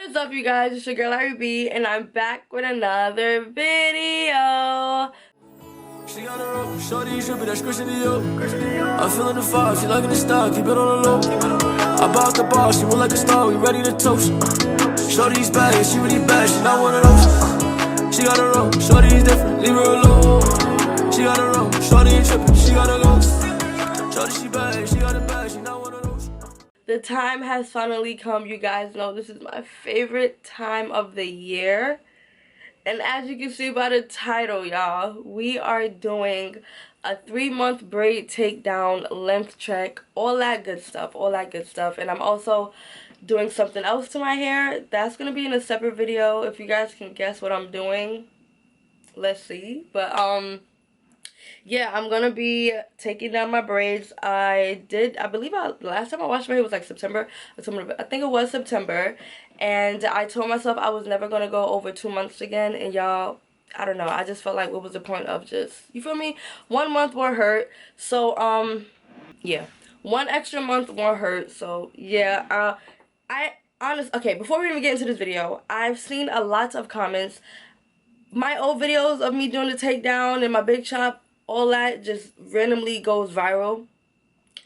What is up, you guys? It's your girl ARIE, and I'm back with another video. She got a rope, shorty, should be that squishing the yoke. I'm feeling the vibe, she liking the style, keep it on the low. I bought the bar, she look like a star, we ready to toast. Shorty's bad, she really bad, she not one of those. She got a rope, shorty's different, leave her alone. She got a rope, shorty ain't tripping, she got a go. Shorty, she bad, she got a bag, she not one of those. The time has finally come. You guys know this is my favorite time of the year. And as you can see by the title, y'all, we are doing a 3-month braid takedown, length check, all that good stuff, And I'm also doing something else to my hair. That's going to be in a separate video. If you guys can guess what I'm doing, let's see. But, yeah, I'm gonna be taking down my braids. I believe last time I washed my hair was like September. I think it was September. And I told myself I was never gonna go over 2 months again. And y'all, I don't know, I just felt like what was the point of just, you feel me? 1 month won't hurt. So, yeah. 1 extra month won't hurt. So, yeah, okay, before we even get into this video, I've seen a lot of comments. My old videos of me doing the takedown and my big chop, all that just randomly goes viral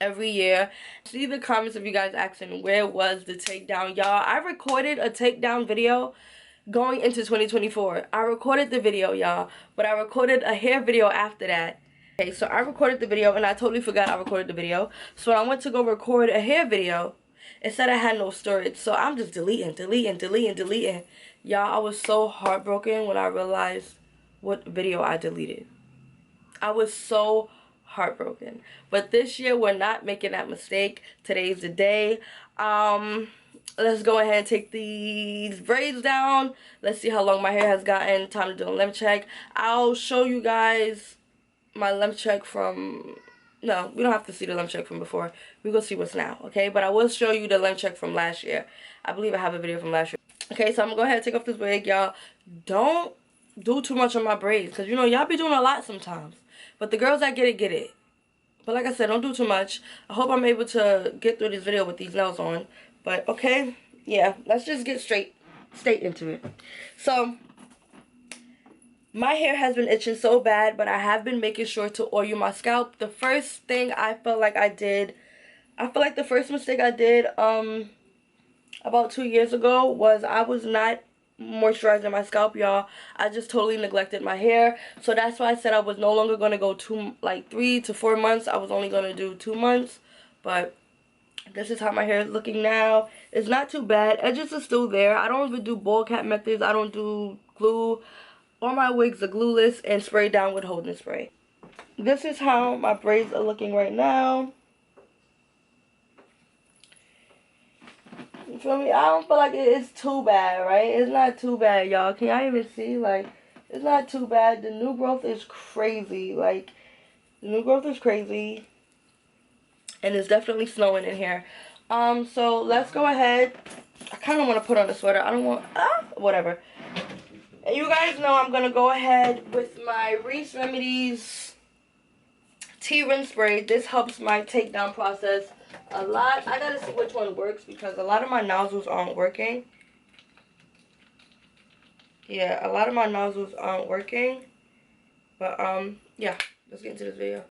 every year. See the comments of you guys asking where was the takedown. Y'all, I recorded a takedown video going into 2024. I recorded the video, y'all, but I recorded a hair video after that. Okay, so I recorded the video and I totally forgot I recorded the video. So when I went to go record a hair video, it said I had no storage. So I'm just deleting. Y'all, I was so heartbroken when I realized what video I deleted. I was so heartbroken. But this year, we're not making that mistake. Today's the day. Let's go ahead and take these braids down. Let's see how long my hair has gotten. Time to do a length check. I'll show you guys my length check from... No, we don't have to see the length check from before. We're going to see what's now, okay? But I will show you the length check from last year. I believe I have a video from last year. Okay, so I'm going to go ahead and take off this wig, y'all. Don't do too much on my braids, because, you know, y'all be doing a lot sometimes. But the girls that get it, get it. But like I said, don't do too much. I hope I'm able to get through this video with these nails on. But, okay, yeah, let's just get straight into it. So, my hair has been itching so bad, but I have been making sure to oil my scalp. The first thing I felt like I did, I feel like the first mistake I did about 2 years ago was I was not moisturizing my scalp, y'all. I just totally neglected my hair. So that's why I said I was no longer going to go 3 to 4 months. I was only going to do 2 months. But this is how my hair is looking now. It's not too bad. Edges are still there. I don't even do ball cap methods. I don't do glue. All my wigs are glueless and sprayed down with holding spray. This is how my braids are looking right now. You feel me? I don't feel like it's too bad, right? It's not too bad, y'all. Can y'all even see? Like, it's not too bad. The new growth is crazy. Like, the new growth is crazy. And it's definitely snowing in here. So let's go ahead. I kind of want to put on a sweater. I don't want, whatever. And you guys know I'm going to go ahead with my Reese Remedies tea rinse spray. This helps my takedown process a lot. I gotta see which one works because a lot of my nozzles aren't working. Yeah, a lot of my nozzles aren't working. But, yeah, let's get into this video.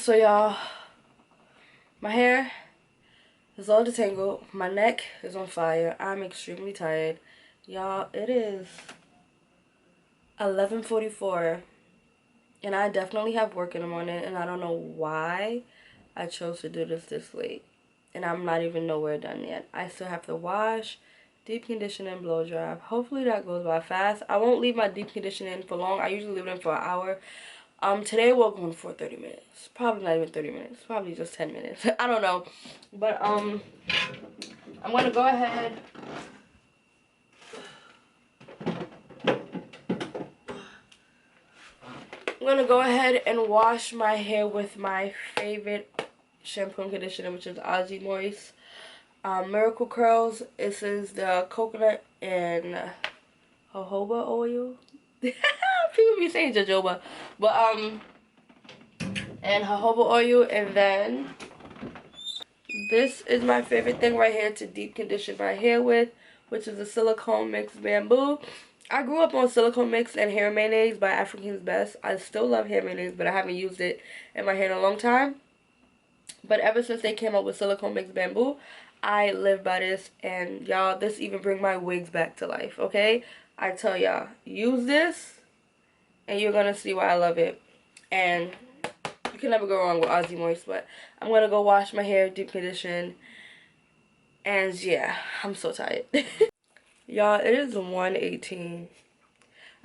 So y'all, my hair is all detangled. My neck is on fire. I'm extremely tired. Y'all, it is 11:44 and I definitely have work in the morning, and I don't know why I chose to do this late. And I'm not even nowhere done yet. I still have to wash, deep condition, and blow dry. Hopefully that goes by fast. I won't leave my deep condition in for long. I usually leave it in for an hour. Today we're going for 30 minutes. Probably not even 30 minutes. Probably just 10 minutes. I don't know. But I'm gonna go ahead. I'm gonna go ahead and wash my hair with my favorite shampoo and conditioner, which is Aussie Moist. Miracle Curls. This is the coconut and jojoba oil. People be saying jojoba, but and jojoba oil, and then this is my favorite thing right here to deep condition my hair with, which is the silicone mix bamboo. I grew up on silicone mix and hair mayonnaise by African's Best. I still love hair mayonnaise, but I haven't used it in my hair in a long time. But ever since they came up with silicone mix bamboo, I live by this. And y'all, this even bring my wigs back to life, okay? I tell y'all, use this and you're gonna see why I love it. And you can never go wrong with Aussie Moist. But I'm gonna go wash my hair, deep condition, and yeah, I'm so tired. Y'all, it is 1:18.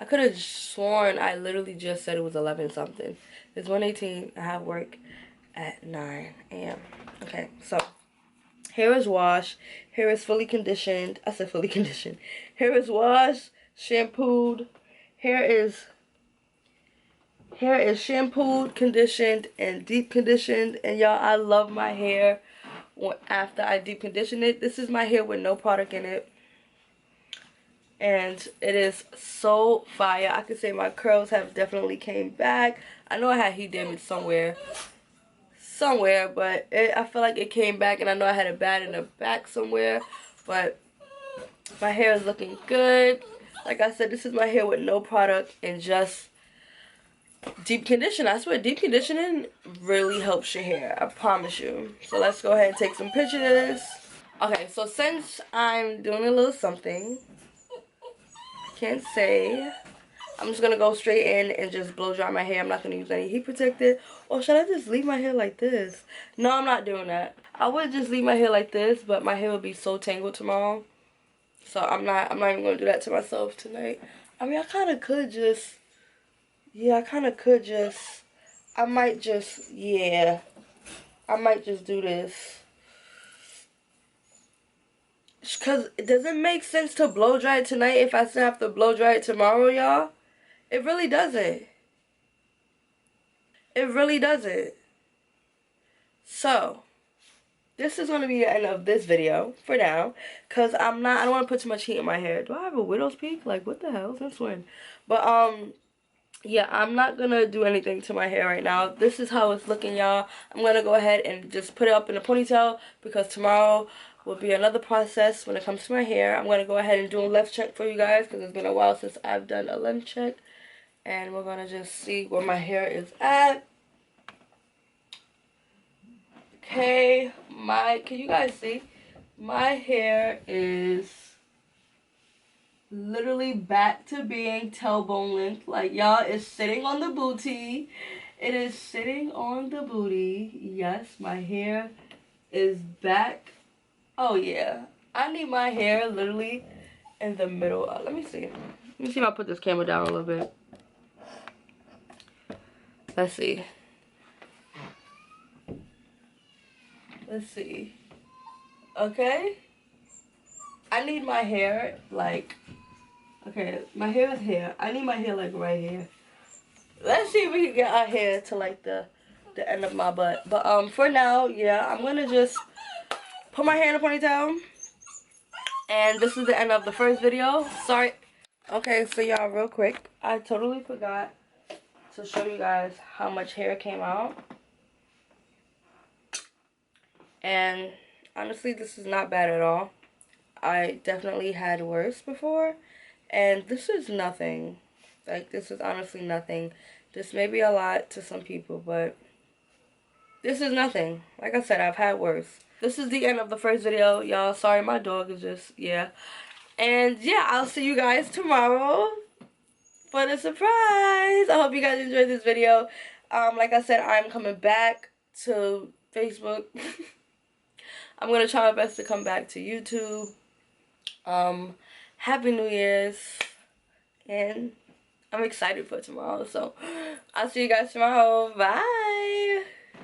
I could have sworn I literally just said it was 11 something. It's 1:18. I have work at 9 a.m. Okay, so hair is washed, hair is fully conditioned. I said fully conditioned. Hair is washed, shampooed. Hair is shampooed, conditioned, and deep conditioned. And y'all, I love my hair after I deep condition it. This is my hair with no product in it. And it is so fire. I could say my curls have definitely came back. I know I had heat damage somewhere, but I feel like it came back, and I know I had it bad in the back somewhere, but my hair is looking good. Like I said, this is my hair with no product and just deep condition. I swear deep conditioning really helps your hair, I promise you. So let's go ahead and take some pictures. Okay, so since I'm doing a little something, can't say, I'm just gonna go straight in and just blow dry my hair. I'm not gonna use any heat protectant. Or should I just leave my hair like this? No, I'm not doing that. I would just leave my hair like this, but my hair would be so tangled tomorrow. So I'm not even gonna do that to myself tonight. I mean, I kinda could just, yeah, I might just do this. Cause does it make sense to blow dry it tonight if I still have to blow dry it tomorrow, y'all? It really doesn't. It really doesn't. So, this is going to be the end of this video for now. Because I don't want to put too much heat in my hair. Do I have a widow's peak? Like, what the hell? Since when? But, yeah, I'm not going to do anything to my hair right now. This is how it's looking, y'all. I'm going to go ahead and just put it up in a ponytail. Because tomorrow will be another process when it comes to my hair. I'm going to go ahead and do a left check for you guys. Because it's been a while since I've done a left check. And we're going to just see where my hair is at. Okay, can you guys see? My hair is literally back to being tailbone length. Like, y'all, it's sitting on the booty. It is sitting on the booty. Yes, my hair is back. Oh, yeah. I need my hair literally in the middle. Let me see. Let me see if I put this camera down a little bit. Let's see. Let's see. Okay. I need my hair like, okay, my hair is here. I need my hair like right here. Let's see if we can get our hair to like the end of my butt. But for now, yeah, I'm gonna just put my hair in a ponytail. And this is the end of the first video. Sorry. Okay, so y'all, real quick, I totally forgot to show you guys how much hair came out. And honestly, this is not bad at all. I definitely had worse before, and this is nothing. Like, this is honestly nothing. This may be a lot to some people, but This is nothing. Like I said, I've had worse. This is the end of the first video, y'all. Sorry, my dog is just, yeah. And yeah, I'll see you guys tomorrow for the surprise. I hope you guys enjoyed this video. Like I said, I'm coming back to Facebook. I'm gonna try my best to come back to YouTube. Happy New Year's, and I'm excited for tomorrow. So I'll see you guys tomorrow. Bye.